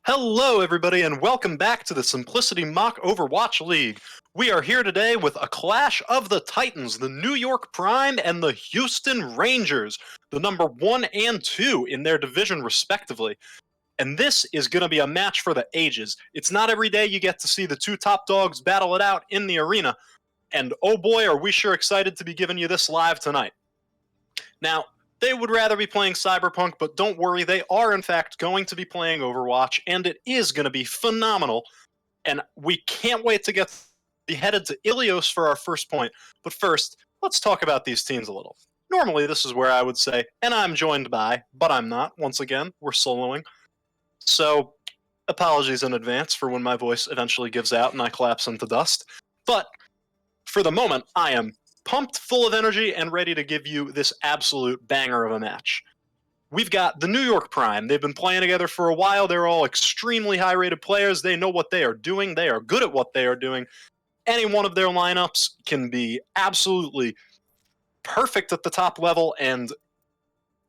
Hello, everybody, and welcome back to the Simplicity Mock Overwatch League. We are here today with a clash of the Titans, the New York Prime and the Houston Rangers, the number 1 and 2 in their division, respectively. And this is going to be a match for the ages. It's not every day you get to see the two top dogs battle it out in the arena. And oh boy, are we sure excited to be giving you this live tonight. Now, they would rather be playing Cyberpunk, but don't worry, they are in fact going to be playing Overwatch, and it is going to be phenomenal. And we can't wait to be headed to Ilios for our first point. But first, let's talk about these teams a little. Normally, this is where I would say, and I'm joined by, but I'm not. Once again, we're soloing. So, apologies in advance for when my voice eventually gives out and I collapse into dust. But for the moment, I am pumped, full of energy, and ready to give you this absolute banger of a match. We've got the New York Prime. They've been playing together for a while. They're all extremely high-rated players. They know what they are doing. They are good at what they are doing. Any one of their lineups can be absolutely perfect at the top level, and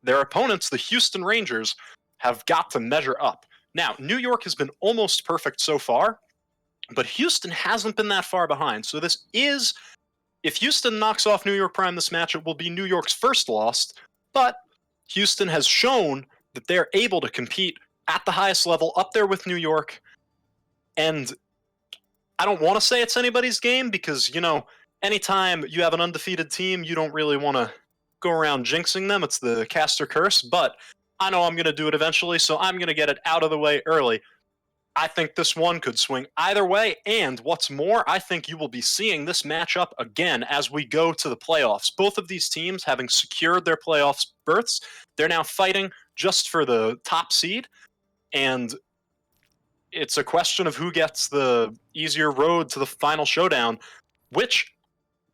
their opponents, the Houston Rangers, have got to measure up. Now, New York has been almost perfect so far, but Houston hasn't been that far behind. So this is, if Houston knocks off New York Prime this match, it will be New York's first loss, but Houston has shown that they're able to compete at the highest level, up there with New York, and I don't want to say it's anybody's game because, you know, anytime you have an undefeated team, you don't really want to go around jinxing them. It's the caster curse, but I know I'm going to do it eventually, so I'm going to get it out of the way early. I think this one could swing either way, and what's more, I think you will be seeing this matchup again as we go to the playoffs. Both of these teams having secured their playoffs berths, they're now fighting just for the top seed, and it's a question of who gets the easier road to the final showdown, which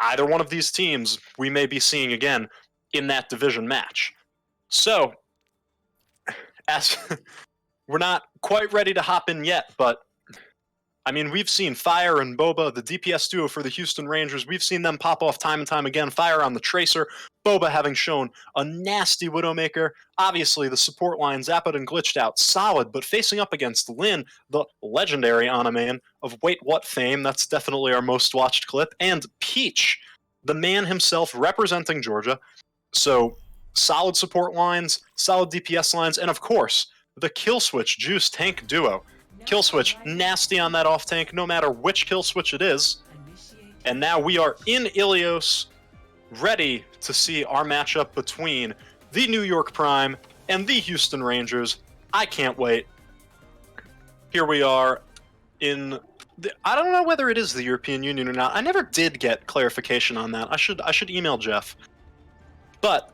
either one of these teams we may be seeing again in that division match. So, as we're not quite ready to hop in yet, but I mean, we've seen Fire and Boba, the DPS duo for the Houston Rangers. We've seen them pop off time and time again. Fire on the Tracer, Boba having shown a nasty Widowmaker. Obviously, the support line, Zapped and Glitched Out, solid, but facing up against Lin, the legendary Anamain of Wait What fame, that's definitely our most watched clip, and Peach, the man himself representing Georgia. So, solid support lines, solid DPS lines, and of course, the Killswitch Juice tank duo. Killswitch, nasty on that off tank, no matter which Killswitch it is. And now we are in Ilios, ready to see our matchup between the New York Prime and the Houston Rangers. I can't wait. Here we are in I don't know whether it is the European Union or not. I never did get clarification on that. I should email Jeff. But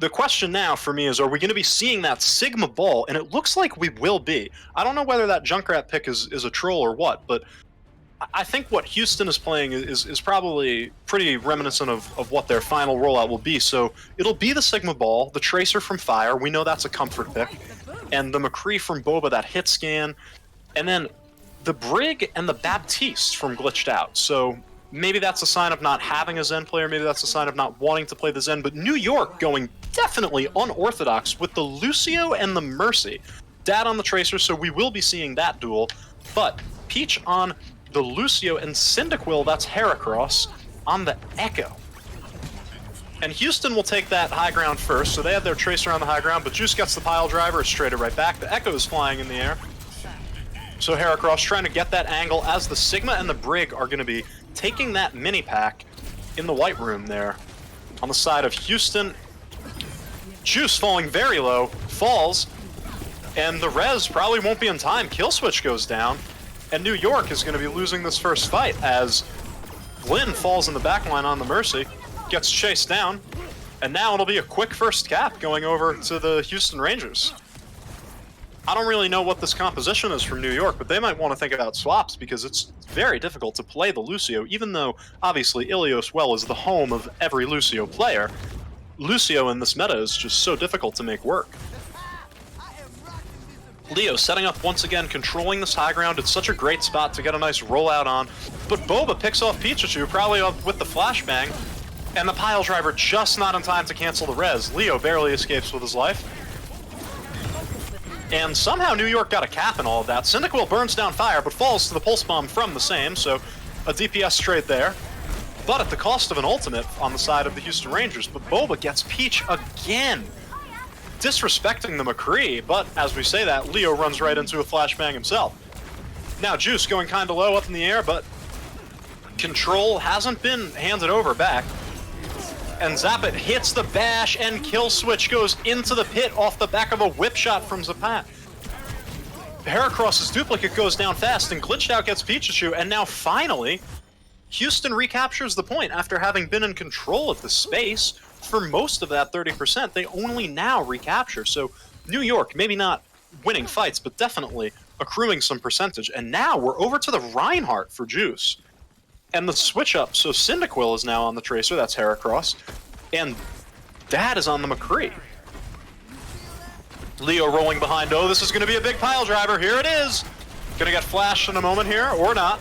the question now for me is, are we going to be seeing that Sigma ball? And it looks like we will be. I don't know whether that Junkrat pick is a troll or what, but I think what Houston is playing is probably pretty reminiscent of what their final rollout will be. So it'll be the Sigma ball, the Tracer from Fire, we know that's a comfort pick, and the McCree from Boba, that hit scan, and then the Brig and the Baptiste from Glitched Out. So maybe that's a sign of not having a Zen player, maybe that's a sign of not wanting to play the Zen, but New York going definitely unorthodox with the Lucio and the Mercy. Dad on the Tracer, so we will be seeing that duel, but Peach on the Lucio and Cyndaquil, that's Heracross, on the Echo. And Houston will take that high ground first, so they have their Tracer on the high ground, but Juice gets the pile driver, it's straight right back. The Echo is flying in the air. So Heracross trying to get that angle as the Sigma and the Brig are going to be taking that mini pack in the White Room there. On the side of Houston, Juice falling very low, falls, and the res probably won't be in time. Killswitch goes down, and New York is going to be losing this first fight as Lin falls in the backline on the Mercy, gets chased down, and now it'll be a quick first cap going over to the Houston Rangers. I don't really know what this composition is from New York, but they might want to think about swaps because it's very difficult to play the Lucio, even though obviously Ilios Well is the home of every Lucio player. Lucio in this meta is just so difficult to make work. Leo setting up once again, controlling this high ground. It's such a great spot to get a nice rollout on. But Boba picks off Pichu, probably with the flashbang. And the pile driver just not in time to cancel the res. Leo barely escapes with his life. And somehow New York got a cap in all of that. Cyndaquil burns down Fire, but falls to the Pulse Bomb from the same, so a DPS trade there. But at the cost of an ultimate on the side of the Houston Rangers. But Boba gets Peach again, disrespecting the McCree. But as we say that, Leo runs right into a flashbang himself. Now Juice going kind of low up in the air, but control hasn't been handed over back. And Zapit hits the bash, and Kill Switch goes into the pit off the back of a whip shot from Zapat. Heracross's duplicate goes down fast, and Glitched Out gets Pichichu, and now finally, Houston recaptures the point after having been in control of the space for most of that 30%. They only now recapture, so New York, maybe not winning fights, but definitely accruing some percentage. And now we're over to the Reinhardt for Juice. And the switch up, so Cyndaquil is now on the Tracer, that's Heracross, and Dad is on the McCree. Leo rolling behind, oh, this is going to be a big pile driver, here it is! Gonna get flashed in a moment here, or not.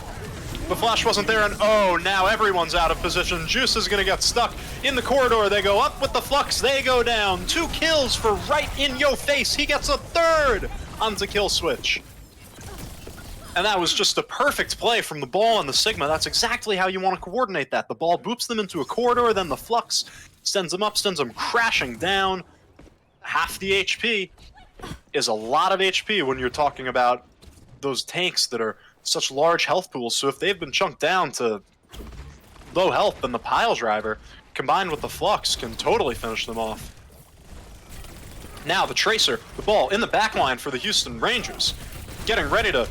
The flash wasn't there, and oh, now everyone's out of position. Juice is gonna get stuck in the corridor, they go up with the Flux, they go down. 2 kills for Right in Yo Face, he gets a 3rd onto Kill Switch. And that was just a perfect play from the ball and the Sigma. That's exactly how you want to coordinate that. The ball boops them into a corridor, then the Flux sends them up, sends them crashing down. Half the HP is a lot of HP when you're talking about those tanks that are such large health pools. So if they've been chunked down to low health, then the Pile Driver, combined with the Flux, can totally finish them off. Now the Tracer, the ball in the back line for the Houston Rangers, getting ready to...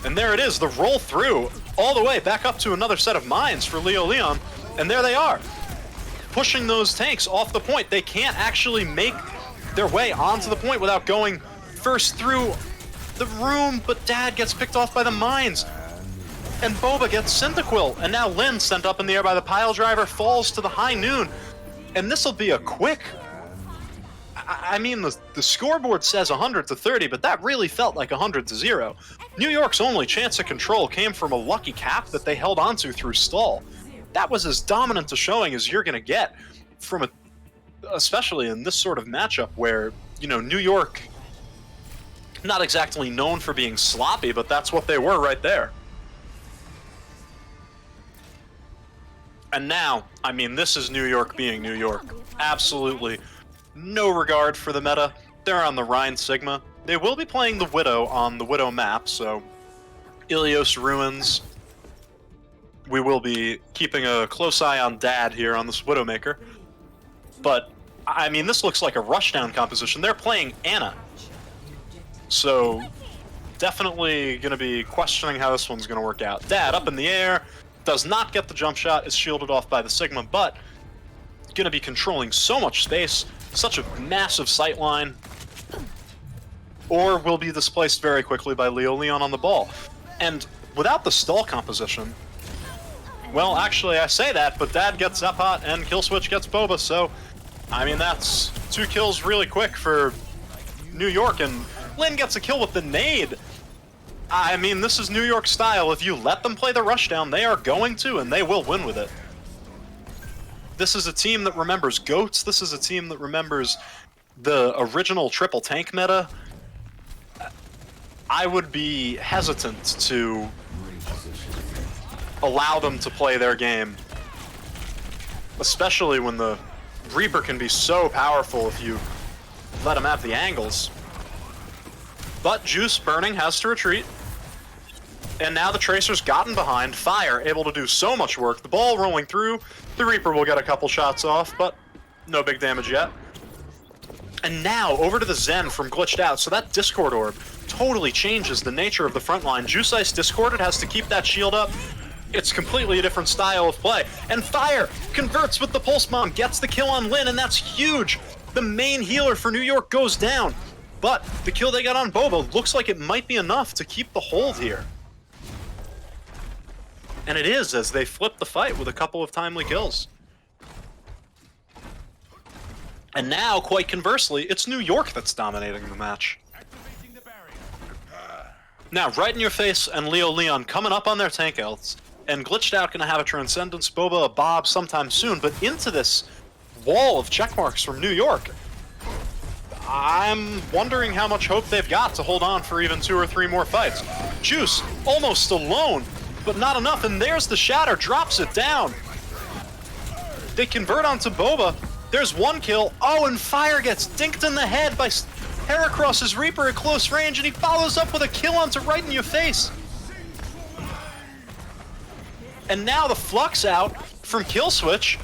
And there it is, the roll through, all the way back up to another set of mines for Leo Leon, and there they are, pushing those tanks off the point. They can't actually make their way onto the point without going first through the room, but Dad gets picked off by the mines, and Boba gets Cyndaquil, and now Lin, sent up in the air by the Pile Driver, falls to the High Noon, and this'll be a quick... I mean, the scoreboard says 100-30, but that really felt like 100-0. New York's only chance of control came from a lucky cap that they held onto through stall. That was as dominant a showing as you're going to get from especially in this sort of matchup where, you know, New York, not exactly known for being sloppy, but that's what they were right there. And now, I mean, this is New York being New York. Absolutely no regard for the meta. They're on the Rhine Sigma. They will be playing the Widow on the Widow map, so Ilios Ruins. We will be keeping a close eye on Dad here on this Widowmaker. But, I mean, this looks like a rushdown composition. They're playing Ana. So, definitely going to be questioning how this one's going to work out. Dad up in the air, does not get the jump shot, is shielded off by the Sigma, but going to be controlling so much space, such a massive sightline, or will be displaced very quickly by Leo Leon on the ball. And without the stall composition, well, actually I say that, but Dad gets Zapot and Kill Switch gets Boba, so, I mean, that's 2 kills really quick for New York, and Lin gets a kill with the nade. I mean, this is New York style. If you let them play the rushdown, they are going to, and they will win with it. This is a team that remembers GOATs. This is a team that remembers the original triple tank meta. I would be hesitant to allow them to play their game, especially when the Reaper can be so powerful if you let him have the angles. But Juice Burning has to retreat. And now the Tracer's gotten behind. Fire able to do so much work. The ball rolling through. The Reaper will get a couple shots off, but no big damage yet. And now over to the Zen from Glitched Out. So that Discord Orb totally changes the nature of the front line. Juice Ice Discorded has to keep that shield up. It's completely a different style of play. And Fire converts with the Pulse Bomb, gets the kill on Lin, and that's huge. The main healer for New York goes down. But the kill they got on Boba looks like it might be enough to keep the hold here. And it is, as they flip the fight with a couple of timely kills. And now, quite conversely, it's New York that's dominating the match. Now, Right in Your Face and Leo Leon coming up on their tank healths, and Glitched Out gonna have a Transcendence, Boba, a Bob sometime soon, but into this wall of checkmarks from New York. I'm wondering how much hope they've got to hold on for even 2 or 3 more fights. Juice almost alone, but not enough, and there's the Shatter, drops it down. They convert onto Boba. There's 1 kill. Oh, and Fire gets dinked in the head by Heracross's Reaper at close range, and he follows up with a kill onto Right in Your Face. And now the Flux out from Killswitch,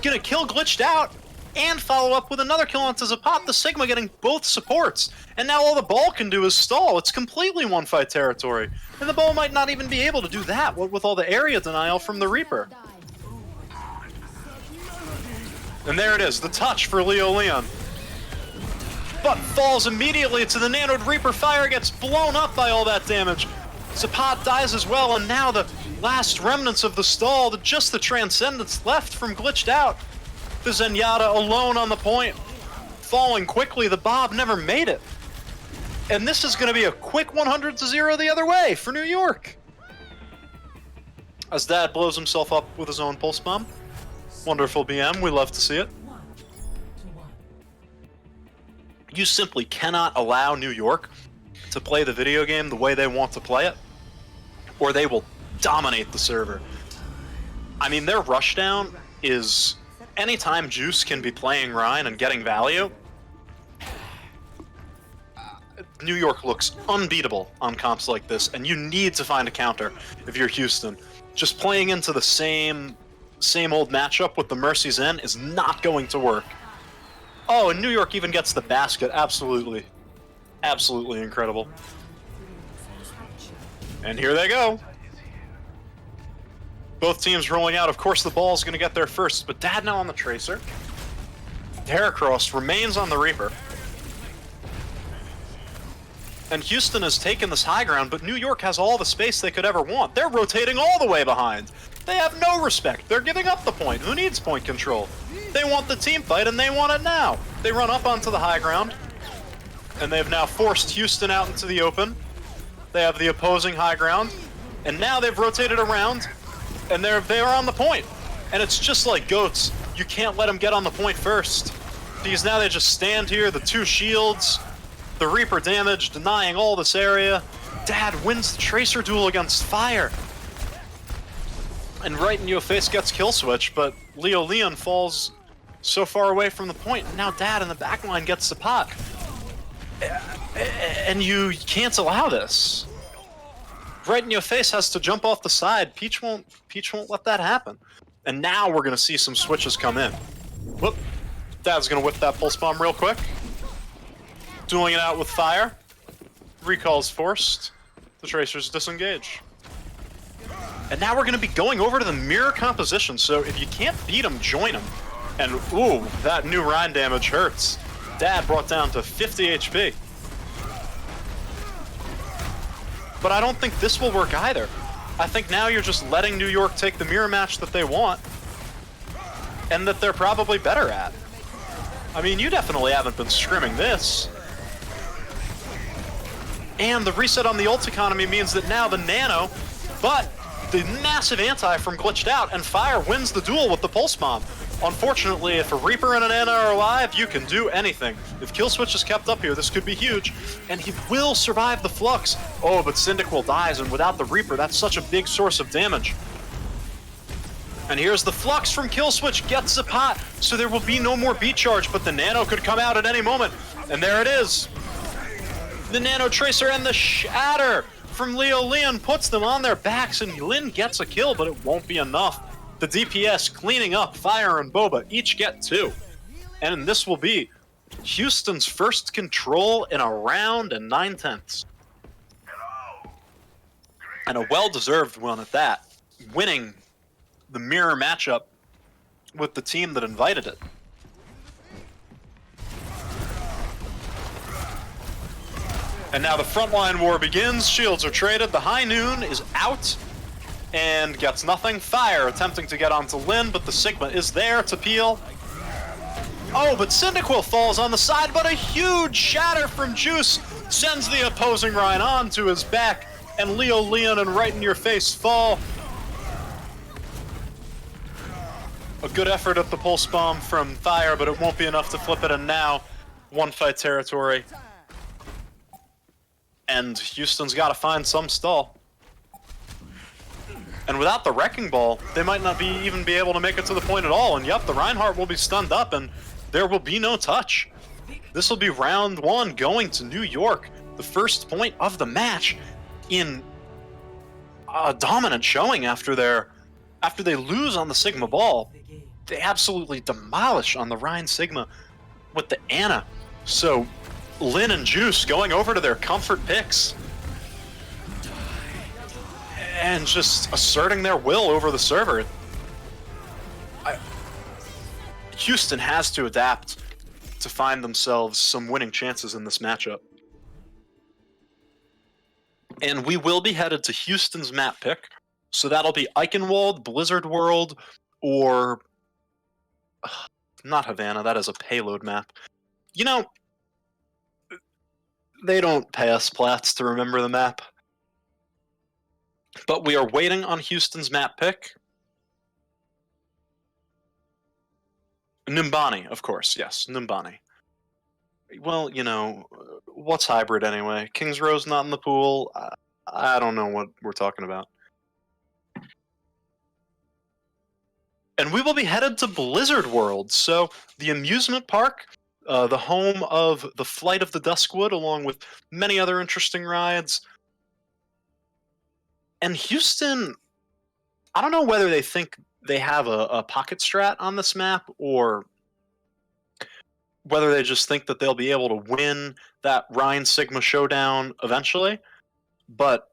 gonna kill Glitched Out, and follow up with another kill onto Zapata. The Sigma getting both supports. And now all the ball can do is stall. It's completely one-fight territory. And the ball might not even be able to do that with all the area denial from the Reaper. And there it is, the touch for Leo Leon. But falls immediately to the nanoed Reaper. Fire gets blown up by all that damage. Zapata dies as well, and now the last remnants of the stall, just the Transcendence left from Glitched Out. The Zenyatta alone on the point, falling quickly. The Bob never made it. And this is going to be a quick 100-0 the other way for New York. As Dad blows himself up with his own pulse bomb. Wonderful BM, we love to see it. You simply cannot allow New York to play the video game the way they want to play it, or they will dominate the server. I mean, their rushdown is anytime Juice can be playing Rein and getting value. New York looks unbeatable on comps like this, and you need to find a counter if you're Houston. Just playing into the same old matchup with the Mercy Zen is not going to work. Oh, and New York even gets the basket. Absolutely. Absolutely incredible. And here they go. Both teams rolling out. Of course, the ball's going to get there first, but Dad now on the Tracer. Heracross remains on the Reaper. And Houston has taken this high ground, but New York has all the space they could ever want. They're rotating all the way behind. They have no respect. They're giving up the point. Who needs point control? They want the team fight, and they want it now. They run up onto the high ground, and they've now forced Houston out into the open. They have the opposing high ground, and now they've rotated around, and they are on the point. And it's just like goats. You can't let them get on the point first, because now they just stand here, the 2 shields, the Reaper damage, denying all this area. Dad wins the Tracer duel against Fire. And Right in Your Face gets Killswitch, but Leo Leon falls so far away from the point. Now Dad in the backline gets the pot. And you can't allow this. Right in Your Face has to jump off the side. Peach won't let that happen. And now we're gonna see some switches come in. Whoop. Dad's gonna whip that pulse bomb real quick. Dueling it out with Fire. Recall's forced. The Tracers disengage. And now we're going to be going over to the mirror composition, so if you can't beat them, join them. And ooh, that new Rein damage hurts. Dad brought down to 50 HP. But I don't think this will work either. I think now you're just letting New York take the mirror match that they want, and that they're probably better at. I mean, you definitely haven't been scrimming this. And the reset on the ult economy means that now the Nano, but the massive anti from Glitched Out, and Fire wins the duel with the Pulse Bomb. Unfortunately, if a Reaper and an Nano are alive, you can do anything. If Killswitch is kept up here, this could be huge, and he will survive the Flux. Oh, but Cyndaquil dies, and without the Reaper, that's such a big source of damage. And here's the Flux from Killswitch, gets the pot, so there will be no more beat charge, but the Nano could come out at any moment. And there it is. The Nano Tracer and the Shatter from Leo Leon puts them on their backs, and Lin gets a kill, but it won't be enough. The DPS cleaning up. Fire and Boba each get 2. And this will be Houston's first control in a round and 9/10. And a well-deserved one at that, winning the mirror matchup with the team that invited it. And now the frontline war begins. Shields are traded. The High Noon is out and gets nothing. Fire attempting to get onto Lin, but the Sigma is there to peel. Oh, but Cyndaquil falls on the side, but a huge shatter from Juice sends the opposing Rein on to his back, and Leo Leon and Right in Your Face fall. A good effort at the Pulse Bomb from Fire, but it won't be enough to flip it, and now one-fight territory. And Houston's got to find some stall. And without the Wrecking Ball, they might not even be able to make it to the point at all. And yep, the Reinhardt will be stunned up, and there will be no touch. This will be round 1 going to New York. The first point of the match in a dominant showing after they lose on the Sigma Ball. They absolutely demolish on the Rein Sigma with the Ana. So Lin and Juice going over to their comfort picks and just asserting their will over the server. Houston has to adapt to find themselves some winning chances in this matchup. And we will be headed to Houston's map pick. So that'll be Eichenwald, Blizzard World, or not Havana, that is a payload map. You know, they don't pay us plats to remember the map. But we are waiting on Houston's map pick. Numbani, of course, yes, Numbani. Well, you know, what's hybrid anyway? King's Row's not in the pool. I don't know what we're talking about. And we will be headed to Blizzard World, so the amusement park, the home of the Flight of the Duskwood, along with many other interesting rides. And Houston, I don't know whether they think they have a pocket strat on this map, or whether they just think that they'll be able to win that Rein Sigma showdown eventually, but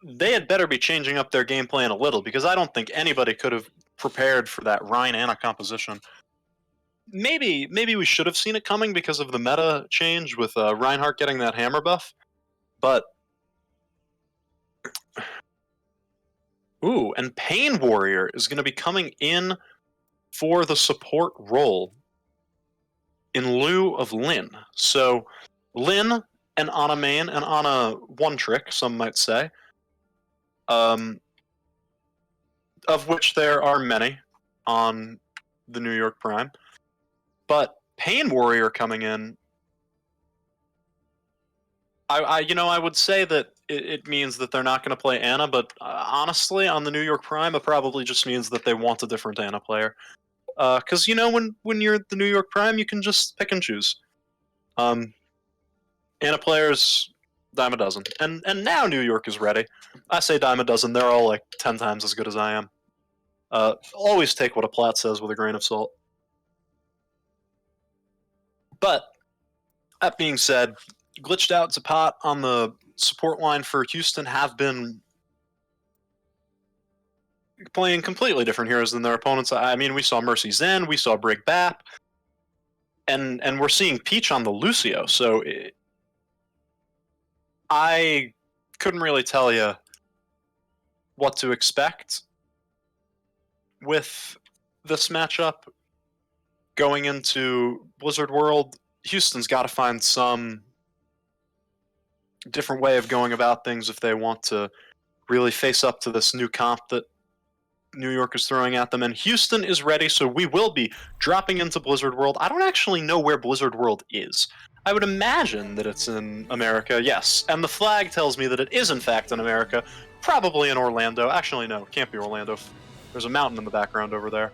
they had better be changing up their game plan a little, because I don't think anybody could have prepared for that Rein Ana composition. Maybe we should have seen it coming because of the meta change with Reinhardt getting that hammer buff, but ooh, and Pain Warrior is going to be coming in for the support role in lieu of Lin. So Lin and Ana main, and Ana one trick, some might say, of which there are many on the New York Prime. But Pain Warrior coming in, I would say that it means that they're not going to play Ana, but honestly, on the New York Prime, it probably just means that they want a different Ana player. Because, you know, when you're at the New York Prime, you can just pick and choose. Ana players, dime a dozen. And now New York is ready. I say dime a dozen, they're all like 10 times as good as I am. Always take what a plat says with a grain of salt. But, that being said, Glitched Out, Zapat on the support line for Houston have been playing completely different heroes than their opponents. I mean, we saw Mercy Zen, we saw Brig Bap, and we're seeing Peach on the Lucio, so I couldn't really tell you what to expect with this matchup going into Blizzard World. Houston's got to find some different way of going about things if they want to really face up to this new comp that New York is throwing at them. And Houston is ready, so we will be dropping into Blizzard World. I don't actually know where Blizzard World is. I would imagine that it's in America, yes. And the flag tells me that it is in fact in America, probably in Orlando. Actually, no, it can't be Orlando. There's a mountain in the background over there.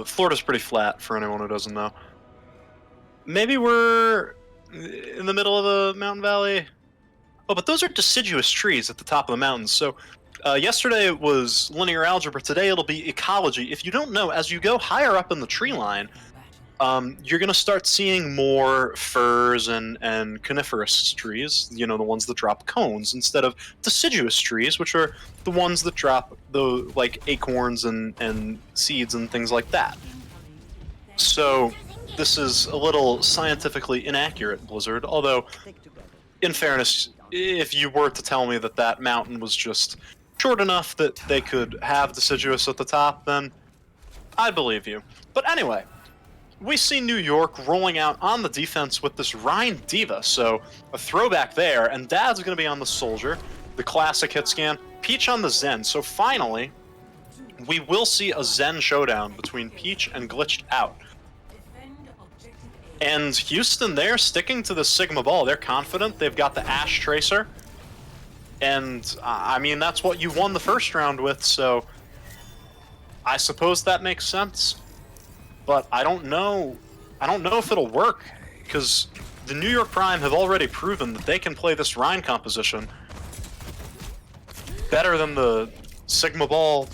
Florida's pretty flat, for anyone who doesn't know. Maybe we're in the middle of the mountain valley. Oh, but those are deciduous trees at the top of the mountains. So yesterday it was linear algebra. Today it'll be ecology. If you don't know, as you go higher up in the tree line, you're going to start seeing more firs and coniferous trees, you know, the ones that drop cones, instead of deciduous trees, which are the ones that drop the like acorns and seeds and things like that. So this is a little scientifically inaccurate, Blizzard, although, in fairness, if you were to tell me that that mountain was just short enough that they could have deciduous at the top, then I'd believe you. But anyway, we see New York rolling out on the defense with this Rein Diva, so a throwback there, and Dad's going to be on the Soldier, the classic hit scan, Peach on the Zen. So finally, we will see a Zen showdown between Peach and Glitched Out. And Houston, they're sticking to the Sigma Ball. They're confident. They've got the Ashe Tracer. And, I mean, that's what you won the first round with, so I suppose that makes sense. But I don't know if it'll work, because the New York Prime have already proven that they can play this Rein composition better than the Sigma Ball,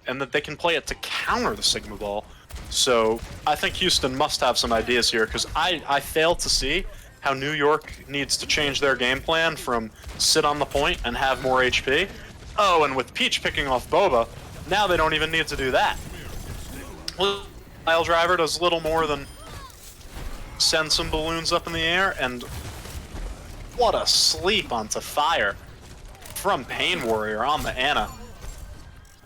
and that they can play it to counter the Sigma Ball. So I think Houston must have some ideas here, because I fail to see how New York needs to change their game plan from sit on the point and have more HP. Oh, and with Peach picking off Boba, now they don't even need to do that. Pile Driver does little more than send some balloons up in the air, and what a sleep onto Fire from Pain Warrior on the Ana.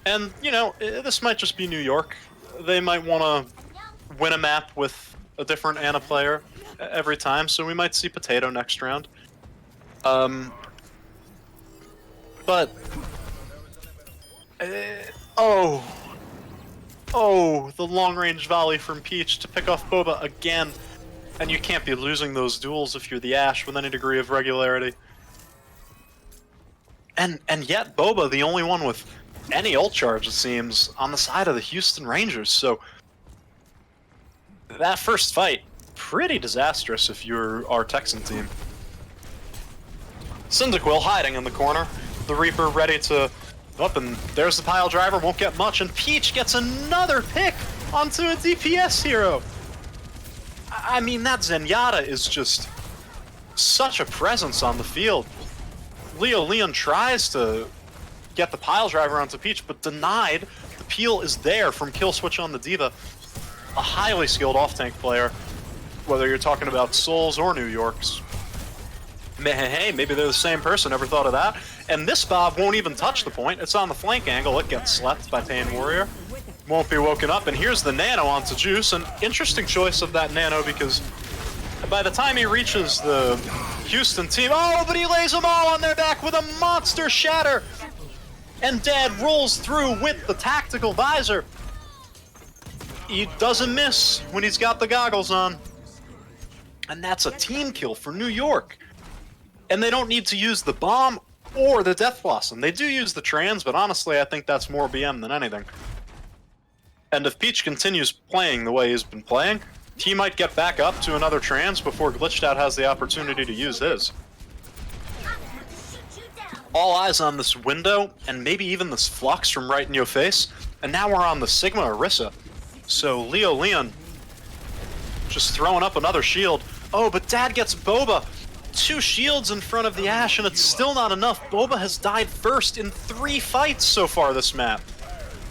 And, you know, this might just be New York. They might want to win a map with a different Ana player every time, so we might see Potato next round. But... oh, the long-range volley from Peach to pick off Boba again. And you can't be losing those duels if you're the Ashe with any degree of regularity. And yet Boba, the only one with any ult charge, it seems, on the side of the Houston Rangers. So that first fight, pretty disastrous if you're our Texan team. Cyndaquil hiding in the corner. The Reaper ready to... up, and there's the Pile Driver, won't get much, and Peach gets another pick onto a DPS hero. I mean, that Zenyatta is just such a presence on the field. Leo Leon tries to get the Pile Driver onto Peach, but denied. The peel is there from Kill Switch on the D.Va. A highly skilled off-tank player, whether you're talking about Souls or New York's. Hey, maybe they're the same person, never thought of that. And this Bob won't even touch the point. It's on the flank angle, it gets slept by Pain Warrior. Won't be woken up, and here's the Nano onto Juice. An interesting choice of that Nano, because by the time he reaches the Houston team, oh, but he lays them all on their back with a monster shatter! And Dad rolls through with the tactical visor. He doesn't miss when he's got the goggles on. And that's a team kill for New York. And they don't need to use the bomb or the Death Blossom. They do use the trans, but honestly, I think that's more BM than anything. And if Peach continues playing the way he's been playing, he might get back up to another trans before Glitched Out has the opportunity to use his. All eyes on this window, and maybe even this Flux from right in your face. And now we're on the Sigma Orisa. So Leo Leon just throwing up another shield. Oh, but Dad gets Boba. 2 shields in front of the Ashe, and it's still not enough. Boba has died first in 3 fights so far this map.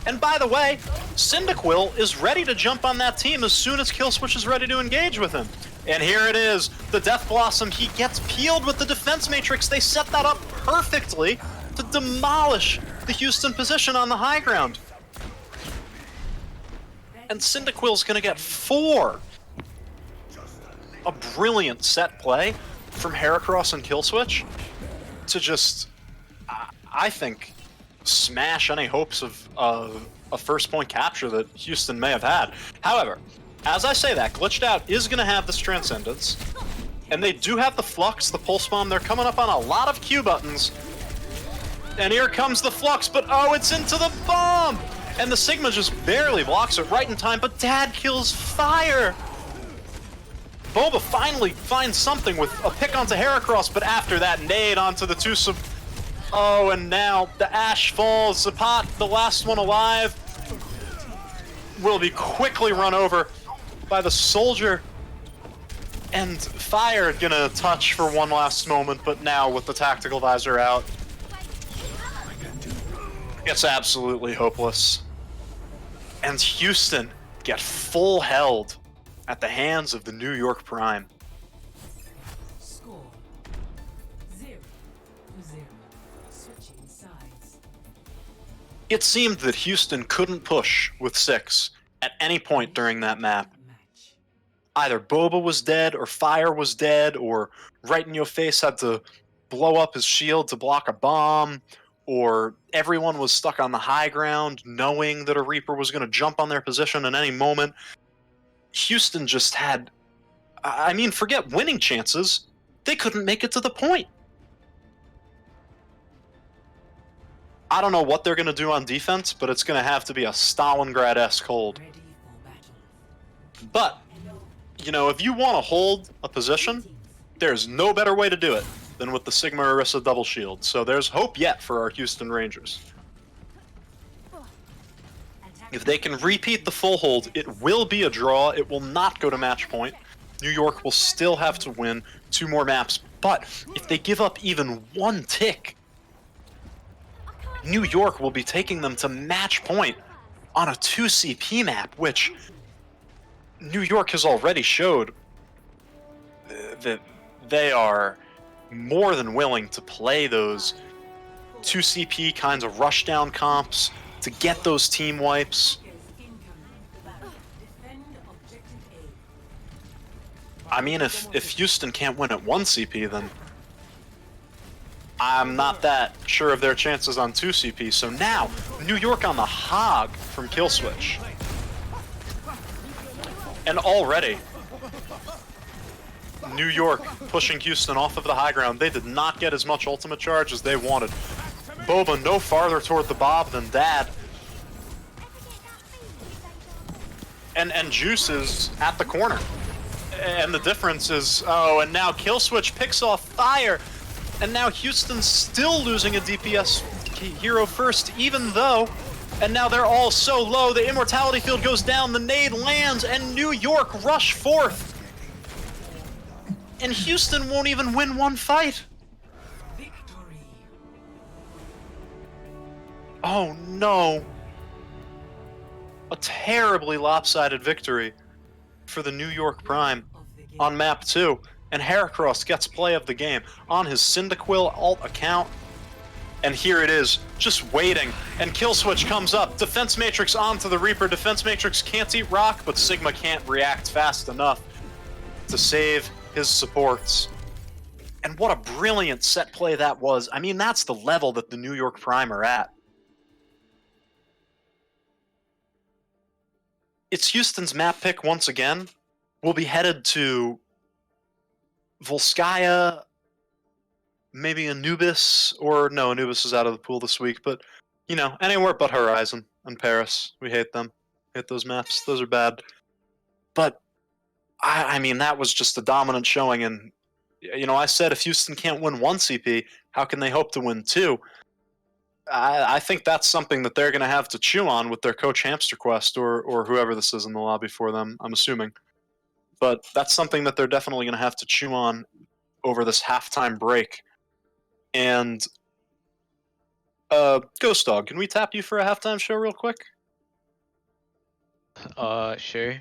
And by the way, Cyndaquil is ready to jump on that team as soon as Killswitch is ready to engage with him. And here it is, the Death Blossom. He gets peeled with the Defense Matrix. They set that up perfectly to demolish the Houston position on the high ground. And Cyndaquil's gonna get 4. A brilliant set play from Heracross and Killswitch to just, I think, smash any hopes of a first point capture that Houston may have had. However, as I say that, Glitched Out is going to have this Transcendence, and they do have the Flux, the Pulse Bomb. They're coming up on a lot of Q buttons. And here comes the Flux, but oh, it's into the bomb! And the Sigma just barely blocks it right in time, but Dad kills Fire! Boba finally finds something with a pick onto Heracross, but after that, nade onto the 2 sub... Oh, and now the Ashe falls. Zapat, the last one alive, will be quickly run over by the Soldier. And Fire gonna touch for one last moment, but now with the tactical visor out, it's absolutely hopeless. And Houston get full held at the hands of the New York Prime. Score 0-0. Switching sides. It seemed that Houston couldn't push with 6 at any point during that map. Match. Either Boba was dead, or Fire was dead, or right in your face had to blow up his shield to block a bomb, or everyone was stuck on the high ground knowing that a Reaper was going to jump on their position at any moment. Houston just had I mean, forget winning chances. They couldn't make it to the point. I don't know what they're going to do on defense, but it's going to have to be a Stalingrad-esque hold. Ready for battle. But, you know, if you want to hold a position, there's no better way to do it than with the Sigma Orisa double shield. So there's hope yet for our Houston Rangers. If they can repeat the full hold, it will be a draw. It will not go to match point. New York will still have to win 2 more maps. But if they give up even 1 tick, New York will be taking them to match point on a 2 CP map, which New York has already showed that they are more than willing to play those 2 CP kinds of rushdown comps to get those team wipes. Defend objective I mean, if Houston can't win at 1 CP, then I'm not that sure of their chances on 2 CP. So now, New York on the hog from Killswitch. And already, New York pushing Houston off of the high ground. They did not get as much ultimate charge as they wanted. Boba no farther toward the Bob than Dad. And Juice is at the corner. And the difference is, oh, and now Killswitch picks off fire. And now Houston's still losing a DPS hero first, even though, and now they're all so low, the Immortality Field goes down, the nade lands, and New York rush forth. And Houston won't even win 1 fight. victory. Oh no. A terribly lopsided victory for the New York Prime Of the game. on map 2. And Heracross gets play of the game on his Cyndaquil alt account. And here it is, just waiting. And Killswitch comes up. Defense Matrix onto the Reaper. Defense Matrix can't eat rock, but Sigma can't react fast enough to save his supports. And what a brilliant set play that was. I mean, that's the level that the New York Prime are at. It's Houston's map pick once again. We'll be headed to Volskaya, maybe Anubis, or no, Anubis is out of the pool this week, but, you know, anywhere but Horizon and Paris. We hate them. Hate those maps. Those are bad. But, I mean, that was just a dominant showing, and, you know, I said if Houston can't win 1 CP, how can they hope to win 2? I think that's something that they're going to have to chew on with their coach Hamster Quest, or whoever this is in the lobby for them, I'm assuming. But that's something that they're definitely going to have to chew on over this halftime break. And Ghost Dog, can we tap you for a halftime show real quick? Sure.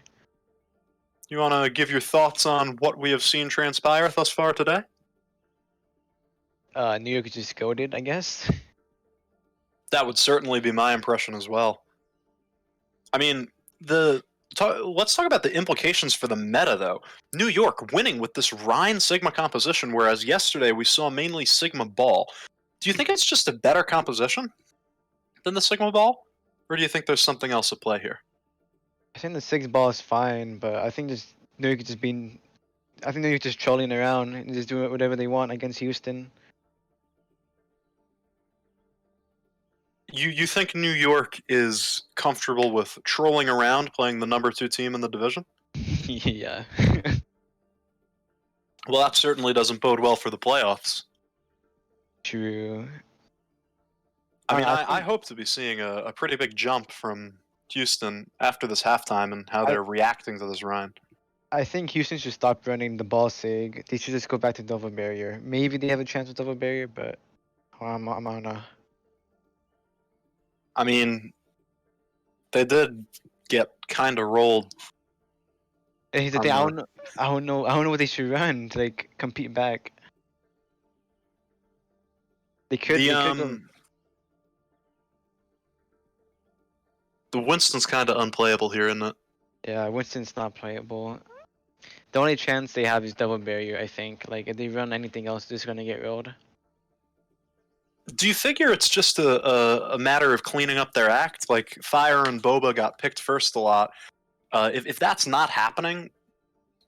You want to give your thoughts on what we have seen transpire thus far today? New York is just goated, I guess. That would certainly be my impression as well. I mean, let's talk about the implications for the meta, though. New York winning with this Rein Sigma composition, whereas yesterday we saw mainly Sigma Ball. Do you think it's just a better composition than the Sigma Ball? Or do you think there's something else at play here? I think the 6 ball is fine, but I think just New York just being, I think New York just trolling around and just doing whatever they want against Houston. You think New York is comfortable with trolling around playing the number 2 team in the division? Yeah. Well, that certainly doesn't bode well for the playoffs. True. I mean, I I hope to be seeing a pretty big jump from Houston after this halftime and how they're reacting to this Ryan. I think Houston should stop running the ball sig. They should just go back to double barrier. Maybe they have a chance with double barrier, but I'm on a. I mean, they did get kind of rolled. Here's the thing, I don't know what they should run to like compete back. They could go. The Winston's kind of unplayable here, isn't it? Yeah, Winston's not playable. The only chance they have is double barrier, I think. Like, if they run anything else, they're just gonna get rolled. Do you figure it's just a matter of cleaning up their act? Like, Fire and Boba got picked first a lot. If that's not happening,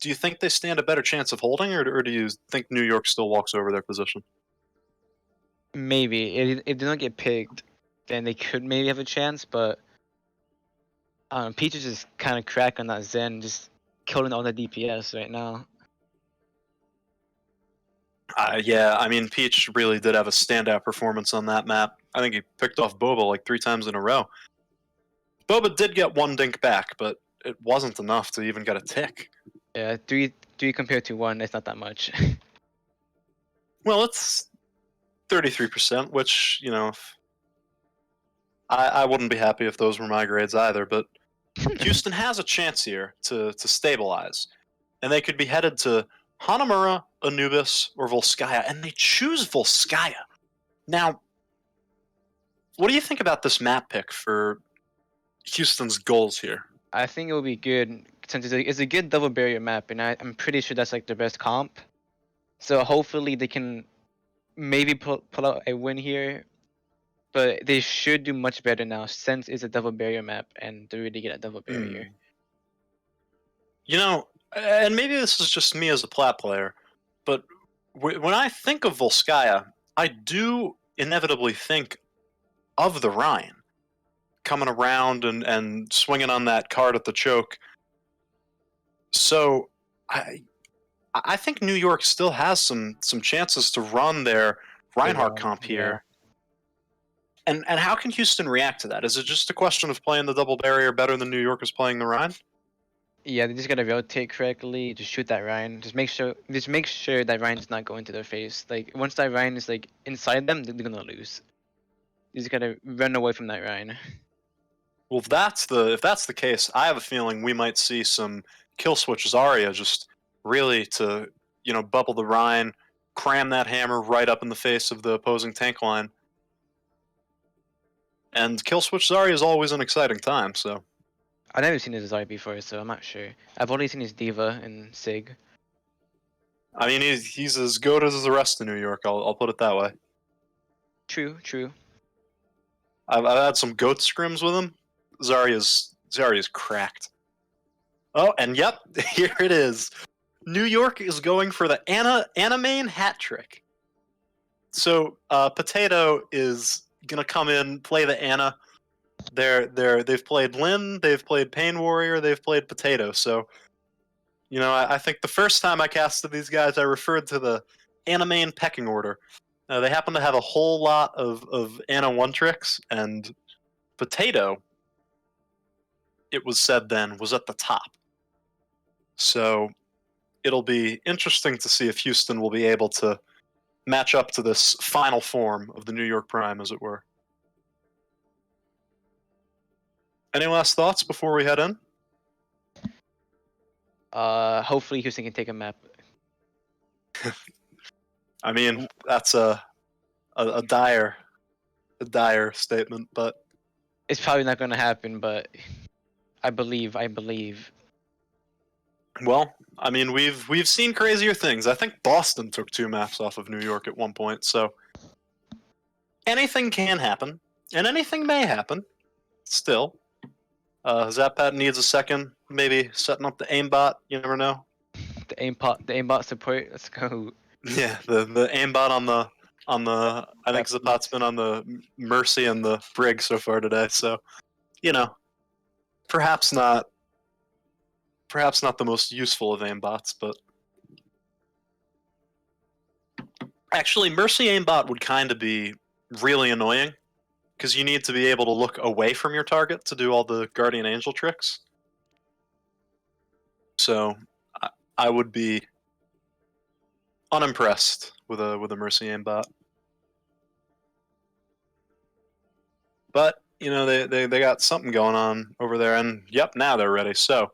do you think they stand a better chance of holding, or do you think New York still walks over their position? Maybe if they don't get picked, then they could maybe have a chance. But Peach is just kind of crack on that Zen, just killing all the DPS right now. Yeah, I mean, Peach really did have a standout performance on that map. I think he picked off Boba like 3 times in a row. Boba did get 1 dink back, but it wasn't enough to even get a tick. Yeah, three compared to 1, it's not that much. Well, it's 33%, which, you know, I wouldn't be happy if those were my grades either, but Houston has a chance here to stabilize. And they could be headed to Hanamura, Anubis, or Volskaya, and they choose Volskaya. Now, what do you think about this map pick for Houston's goals here? I think it would be good since it's a good double barrier map, and I'm pretty sure that's like their best comp. So hopefully they can maybe pull out a win here, but they should do much better now since it's a double barrier map and they really get a double barrier. You know, and maybe this is just me as a plat player, but when I think of Volskaya, I do inevitably think of the Rhine coming around and swinging on that card at the choke. So I think New York still has some chances to run their Reinhardt comp here. And how can Houston react to that? Is it just a question of playing the double barrier better than New York is playing the Rhine? Yeah, they just gotta rotate correctly, just shoot that Rhine. Just make sure that Rhine's not going to their face. Like once that Rhine is like inside them, they're gonna lose. You just gotta run away from that Rhine. Well, if that's the case, I have a feeling we might see some kill switch Zarya just really to, you know, bubble the Rhine, cram that hammer right up in the face of the opposing tank line. And kill switch Zarya is always an exciting time, so I've never seen his Zarya before, so I'm not sure. I've only seen his Diva and Sig. I mean he's as good as the rest of New York, I'll put it that way. True. I've had some goat scrims with him. Zarya's cracked. Oh, and yep, here it is. New York is going for the Ana main hat trick. So Potato is gonna come in, play the Ana. They've played Lyn, they've played Pain Warrior, they've played Potato. So, you know, I think the first time I casted these guys, I referred to the Ana main pecking order. They happen to have a whole lot of Ana 1 tricks, and Potato, it was said then, was at the top. So it'll be interesting to see if Houston will be able to match up to this final form of the New York Prime, as it were. Any last thoughts before we head in? Hopefully Houston can take a map. I mean, that's a dire statement, but It's probably not gonna happen, but I believe. well, I mean, we've seen crazier things. I think Boston took 2 maps off of New York at one point, so anything can happen, and anything may happen. Still, Zappat needs a second, maybe setting up the aimbot. You never know. The aimbot support. Let's go. Yeah, the aimbot on the I think Zappat's been on the Mercy and the Brig so far today. So, you know, perhaps not the most useful of aimbots, but actually, Mercy aimbot would kind of be really annoying because you need to be able to look away from your target to do all the Guardian Angel tricks. So, I would be unimpressed with a Mercy aimbot. But, you know, they got something going on over there, and yep, now they're ready. So,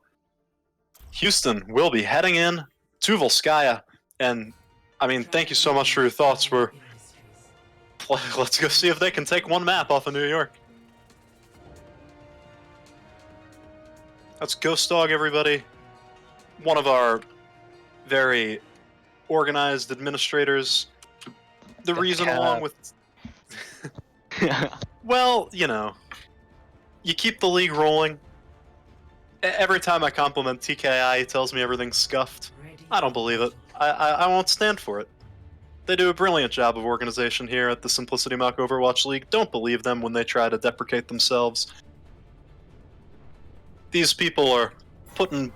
Houston will be heading in to Volskaya, and, I mean, thank you so much for your thoughts. Let's go see if they can take 1 map off of New York. That's Ghost Dog, everybody. One of our very organized administrators. The reason, cat. along with... Well, you know, you keep the league rolling. Every time I compliment TKI, he tells me everything's scuffed. Ready. I don't believe it. I won't stand for it. They do a brilliant job of organization here at the Simplicity Mock Overwatch League. Don't believe them when they try to deprecate themselves. These people are putting,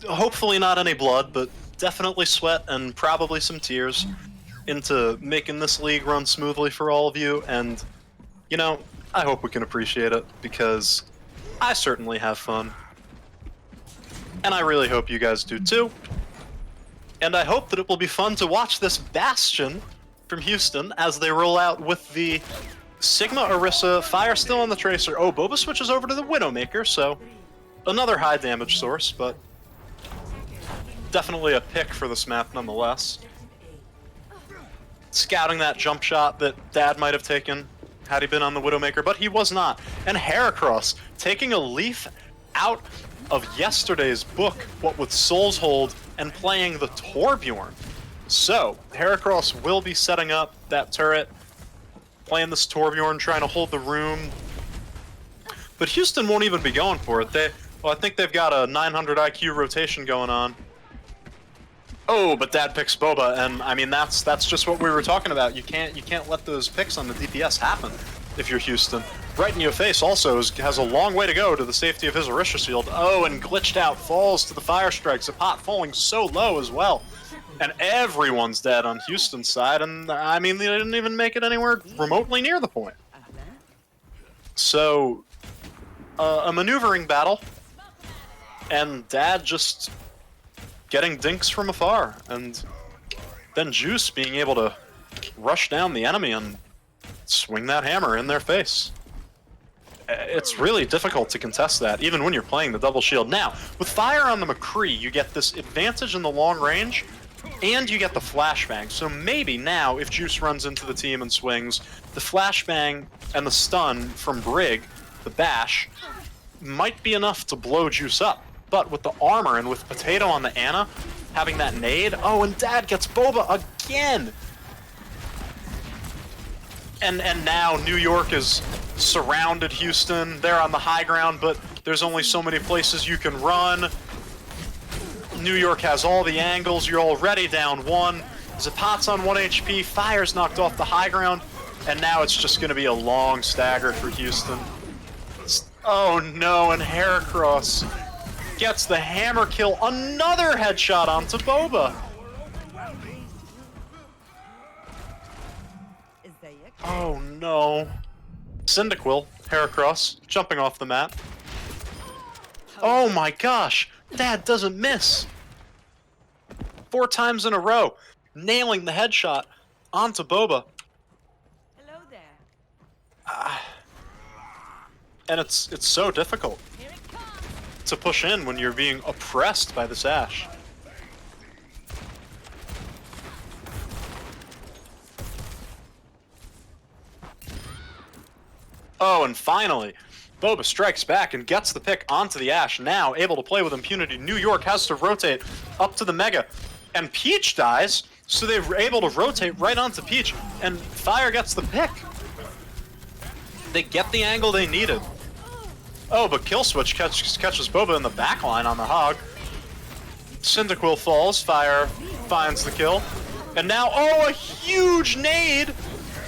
hopefully not any blood, but definitely sweat and probably some tears into making this league run smoothly for all of you, and, you know, I hope we can appreciate it, because I certainly have fun. And I really hope you guys do too. And I hope that it will be fun to watch this Bastion from Houston as they roll out with the Sigma Orisa, Fire still on the Tracer. Oh, Boba switches over to the Widowmaker, so another high damage source, but definitely a pick for this map nonetheless. Scouting that jump shot that Dad might have taken had he been on the Widowmaker, but he was not. And Heracross taking a leaf out of yesterday's book, what with Soul's Hold, and playing the Torbjorn. So, Heracross will be setting up that turret, playing this Torbjorn, trying to hold the room. But Houston won't even be going for it. I think they've got a 900 IQ rotation going on. Oh, but Dad picks Boba, and I mean that's just what we were talking about. You can't let those picks on the DPS happen if you're Houston. Right in your face also has a long way to go to the safety of his Orisha shield. Oh, and glitched out falls to the fire strike. Zappat falling so low as well. And everyone's dead on Houston's side, and I mean they didn't even make it anywhere remotely near the point. So, a maneuvering battle, and Dad just getting dinks from afar, and then Juice being able to rush down the enemy and swing that hammer in their face. It's really difficult to contest that, even when you're playing the double shield. Now, with Fire on the McCree, you get this advantage in the long range, and you get the flashbang. So maybe now, if Juice runs into the team and swings, the flashbang and the stun from Brig, the bash, might be enough to blow Juice up. But with the armor and with Potato on the Ana, having that nade, oh, and Dad gets Boba again! And now New York is surrounded Houston. They're on the high ground, but there's only so many places you can run. New York has all the angles. You're already down one. Zappat's on 1 HP. Fire's knocked off the high ground. And now it's just going to be a long stagger for Houston. Oh no, and Heracross gets the hammer kill. Another headshot onto Boba. Oh no. Cyndaquil, Heracross, jumping off the map. Oh my gosh, Dad doesn't miss. 4 times in a row, nailing the headshot onto Boba. Hello there. And it's so difficult Here it comes. to push in when you're being oppressed by this Ashe. Oh, and finally, Boba strikes back and gets the pick onto the Ashe. Now, able to play with impunity, New York has to rotate up to the Mega. And Peach dies, so they were able to rotate right onto Peach, and Fire gets the pick. They get the angle they needed. Oh, but Killswitch catches Boba in the backline on the Hog. Cyndaquil falls, Fire finds the kill. And now, oh, a huge nade!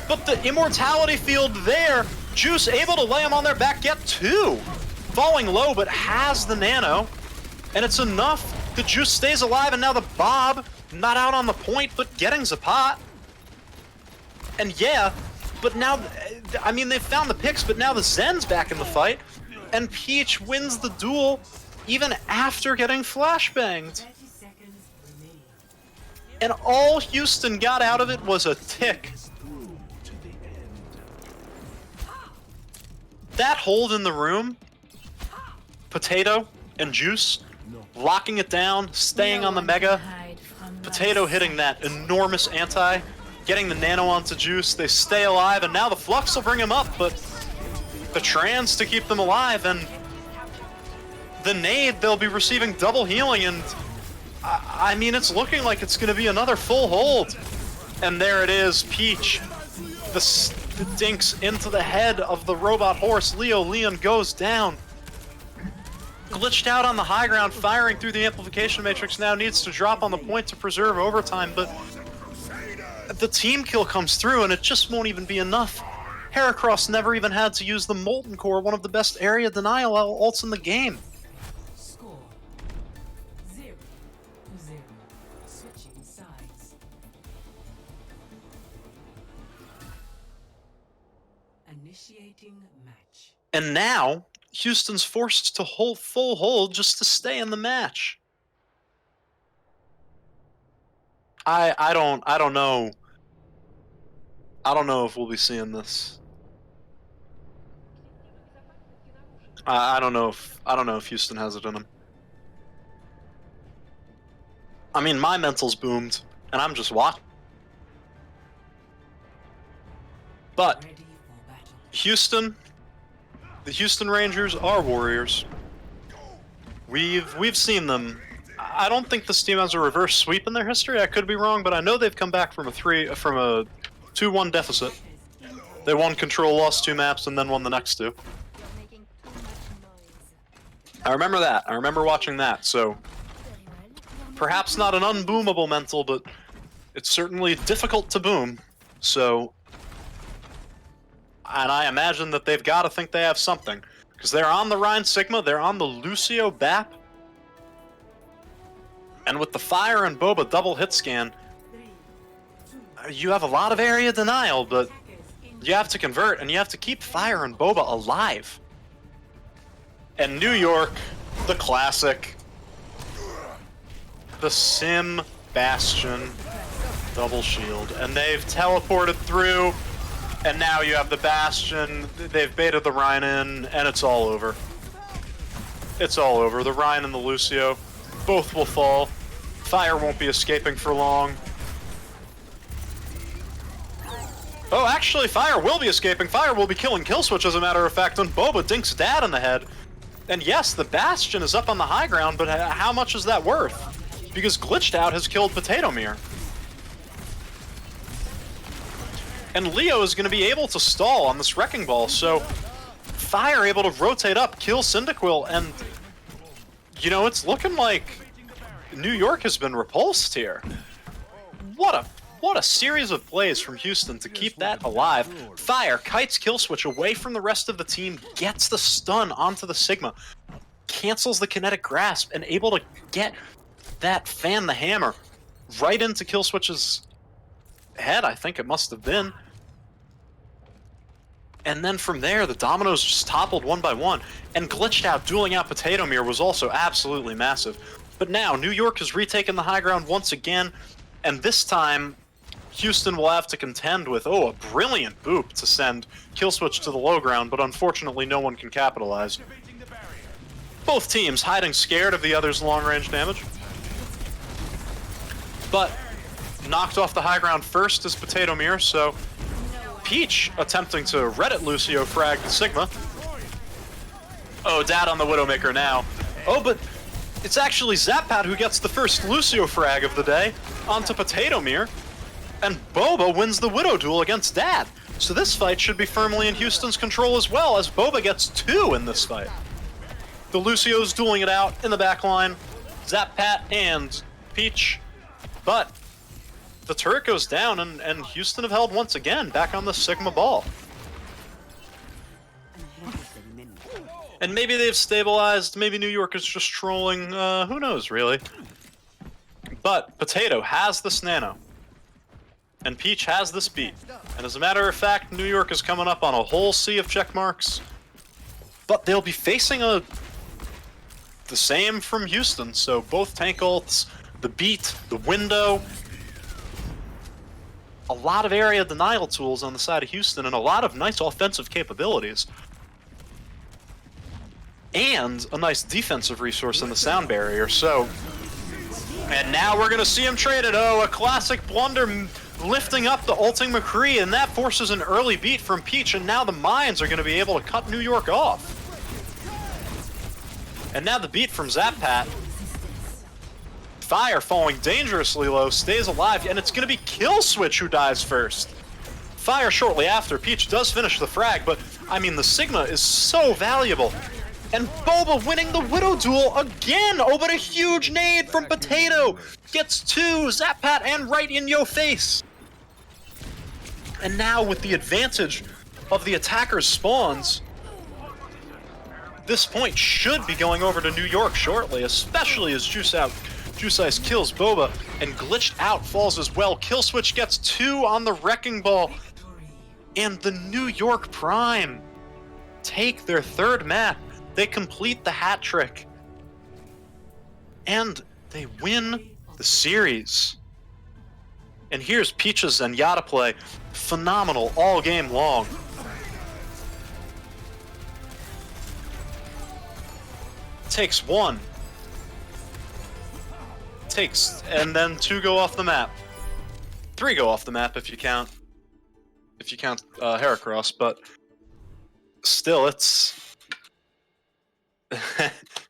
But the Immortality field there, Juice able to lay him on their back, get 2! Falling low, but has the nano. And it's enough. The Juice stays alive, and now the Bob, not out on the point, but getting Zappat. And yeah, but now, I mean, they found the picks, but now the Zen's back in the fight. And Peach wins the duel, even after getting flashbanged. 30 seconds remaining. And all Houston got out of it was a tick. That hold in the room, Potato and Juice, locking it down, staying on the Mega, Potato hitting that enormous anti, getting the nano onto Juice, they stay alive, and now the Flux will bring him up, but the trans to keep them alive, and the nade, they'll be receiving double healing, and I mean, it's looking like it's going to be another full hold. And there it is, Peach, the dinks into the head of the robot horse. Leo Leon goes down. Glitched Out on the high ground, firing through the amplification matrix, now needs to drop on the point to preserve overtime, but the team kill comes through and it just won't even be enough. Heracross never even had to use the Molten Core, one of the best area denial ults in the game. Score 0-0. Switching sides. Initiating match. And now, Houston's forced to hold full hold just to stay in the match. I don't know. I don't know if we'll be seeing this. I don't know if Houston has it in him. I mean, my mental's boomed, and I'm just watching. But Ready for battle. Houston, the Houston Rangers are warriors. We've seen them. I don't think this team has a reverse sweep in their history. I could be wrong, but I know they've come back from a 2-1 deficit. They won Control, lost 2 maps, and then won the next 2. I remember that. I remember watching that. So perhaps not an unboomable mental, but it's certainly difficult to boom. So, and I imagine that they've got to think they have something, because they're on the Rein Sigma, they're on the Lucio BAP, and with the Fire and Boba double hit scan, you have a lot of area denial, but you have to convert, and you have to keep Fire and Boba alive. And New York, the classic, the Sim Bastion double shield, and they've teleported through, and now you have the Bastion, they've baited the Rein in, and it's all over. It's all over. The Rein and the Lucio, both will fall. Fire won't be escaping for long. Oh, actually, Fire will be escaping. Fire will be killing Killswitch, as a matter of fact, and Boba dinks Dad in the head. And yes, the Bastion is up on the high ground, but how much is that worth? Because Glitched Out has killed Potato Mirror. And Leo is going to be able to stall on this Wrecking Ball, so Fire able to rotate up, kill Cyndaquil, and you know, it's looking like New York has been repulsed here. What a series of plays from Houston to keep that alive. Fire kites Killswitch away from the rest of the team, gets the stun onto the Sigma, cancels the kinetic grasp, and able to get that Fan the Hammer right into Killswitch's head, I think it must have been. And then from there, the dominoes just toppled one by one, and Glitched Out dueling out Potato Mirror was also absolutely massive. But now, New York has retaken the high ground once again, and this time, Houston will have to contend with, a brilliant boop to send Killswitch to the low ground, but unfortunately no one can capitalize. Both teams hiding scared of the other's long-range damage. But knocked off the high ground first is Potato Mirror, so Peach attempting to Reddit Lucio frag the Sigma. Oh, Dad on the Widowmaker now. Oh, but it's actually Zappat who gets the first Lucio frag of the day onto Potato Mirror. And Boba wins the Widow duel against Dad. So this fight should be firmly in Houston's control as well, as Boba gets 2 in this fight. The Lucio's dueling it out in the back line, Zappat and Peach. But the turret goes down, and Houston have held once again, back on the Sigma ball. And maybe they've stabilized, maybe New York is just trolling, who knows really. But Potato has this nano. And Peach has this beat. And as a matter of fact, New York is coming up on a whole sea of check marks. But they'll be facing the same from Houston, so both tank ults, the beat, the window. A lot of area denial tools on the side of Houston, and a lot of nice offensive capabilities. And a nice defensive resource in the sound barrier, so... And now we're gonna see him traded. Oh, a classic blunder lifting up the ulting McCree, and that forces an early beat from Peach, and now the mines are gonna be able to cut New York off. And now the beat from Zappat. Fire falling dangerously low, stays alive, and it's gonna be Killswitch who dies first. Fire shortly after. Peach does finish the frag, but I mean, the Sigma is so valuable. And Boba winning the Widow duel again! Oh, but a huge nade from Potato! Gets two, Zappat, and right in your face! And now with the advantage of the attacker's spawns, this point should be going over to New York shortly, especially as Juice Ice kills Boba, and Glitched Out falls as well. Killswitch gets two on the Wrecking Ball, and the New York Prime take their third map. They complete the hat trick, and they win the series. And here's Peaches and Yada play. Phenomenal all game long. Takes one. And then two go off the map. Three go off the map if you count Heracross, but still it's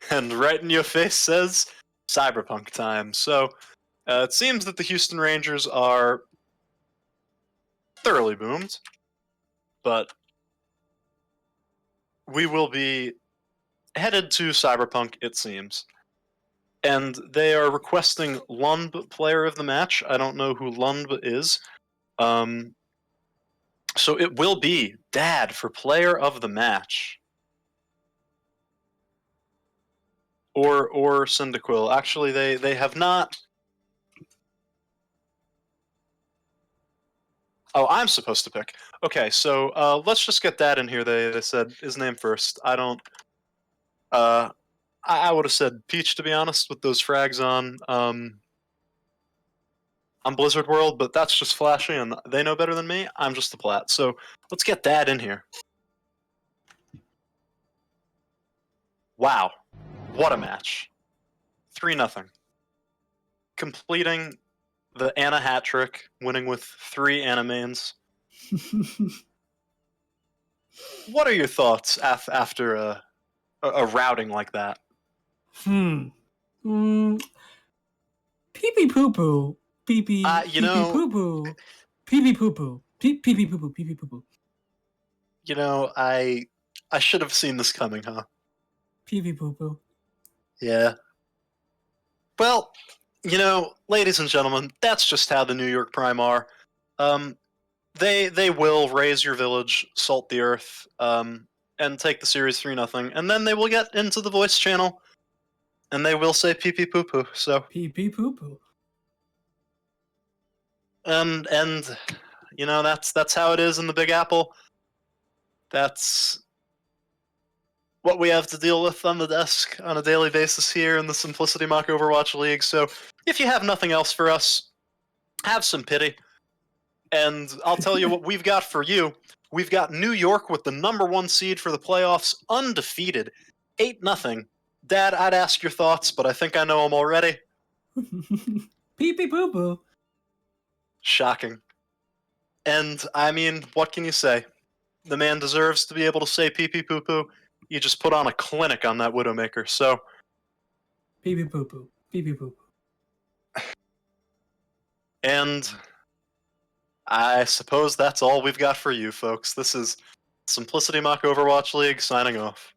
and right in your face says Cyberpunk time. So it seems that the Houston Rangers are thoroughly boomed, but we will be headed to Cyberpunk, it seems. And they are requesting Lundb player of the match. I don't know who Lundb is. So it will be Dad for player of the match. Or Cyndaquil. Actually, they have not. Oh, I'm supposed to pick. Okay, so let's just get Dad in here. They said his name first. I don't. I would have said Peach, to be honest, with those frags on Blizzard World, but that's just flashy, and they know better than me. I'm just the plat. So let's get Dad in here. Wow, what a match! 3-0, completing the Ana hat trick, winning with 3 Ana mains. What are your thoughts after a routing like that? Pee pee poo poo. Pee pee. You know, poo poo. Pee pee poo poo. Pee pee poo poo. Pee pee poo poo. You know, I should have seen this coming, huh? Pee pee poo poo. Yeah. Well, you know, ladies and gentlemen, that's just how the New York Prime are. They will raise your village, salt the earth, and take the series 3-0, and then they will get into the voice channel, and they will say pee pee poo poo. So Pee pee poo poo. and you know, that's how it is in the Big Apple. That's what we have to deal with on the desk on a daily basis here in the Simplicity Mock Overwatch League. So if you have nothing else for us, have some pity. And I'll tell you what we've got for you. We've got New York with the #1 seed for the playoffs, undefeated, 8-0. Dad, I'd ask your thoughts, but I think I know them already. Pee pee poo poo. Shocking. And, I mean, what can you say? The man deserves to be able to say pee pee poo poo. You just put on a clinic on that Widowmaker, so... Pee pee poo poo. Pee pee poo poo. And I suppose that's all we've got for you, folks. This is Simplicity Mock Overwatch League signing off.